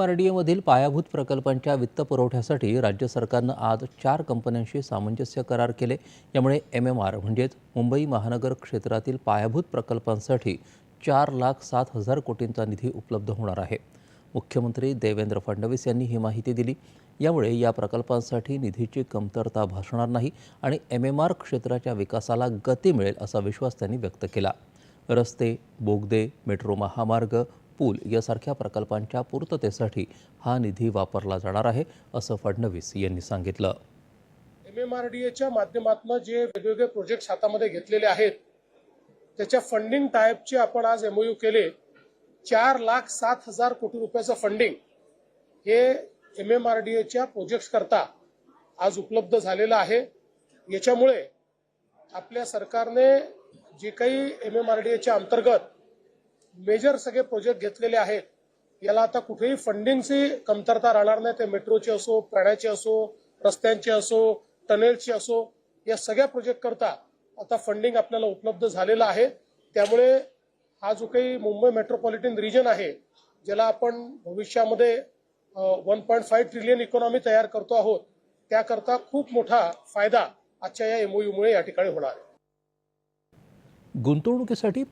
आरडीएमधील पायाभूत प्रकल्पांच्या वित्तपुरवठ्यासाठी राज्य सरकारनं आज 4 कंपन्यांशी सामंजस्य करार केले। यामुळे MMR म्हणजेच मुंबई महानगर क्षेत्रातील पायाभूत प्रकल्पांसाठी 4,07,000 कोटींचा निधी उपलब्ध होणार आहे। मुख्यमंत्री देवेंद्र फडणवीस यांनी ही माहिती दिली। यामुळे या प्रकल्पांसाठी निधीची कमतरता भासणार नाही आणि MMR क्षेत्राच्या विकासाला गती मिळेल असा विश्वास त्यांनी व्यक्त केला। रस्ते, बोगदे, मेट्रो महामार्ग, पूल यासारख्या प्रकल्पांच्या पूर्ततेसाठी हा निधी वापरला जाणार आहे असं फडणवीस यांनी सांगितलं। MMRDAच्या माध्यमातून जे वेगवेगळे प्रोजेक्ट्स हातामध्ये घेतलेले आहेत त्याच्या फंडिंग टाइपचे आपण आज MOU केले। 4,07,000 कोटी रुपयाचं फंडिंग हे MMRDAच्या प्रोजेक्ट्स करता आज उपलब्ध झालेलं आहे। याच्यामुळे आपल्या सरकारने जे काही MMRDAच्या अंतर्गत मेजर सगळे प्रोजेक्ट घेतलेले आहेत याला आता कुठेही फंडिंगची कमतरता राहणार नाही। ते मेट्रोचे असो, प्राण्याचे असो, रस्त्यांचे असो, टनेल्सचे असो, या सगळ्या प्रोजेक्ट करता आता फंडिंग आपल्याला उपलब्ध झालेलं आहे। त्यामुळे हा जो काही मुंबई मेट्रोपॉलिटन रिजन आहे ज्याला आपण भविष्यामध्ये 1.5 ट्रिलियन इकॉनॉमी तयार करतो आहोत त्याकरता खूप मोठा फायदा आजच्या या MOU मुळे या ठिकाणी होणार आहे। गुंतवणुकीसाठी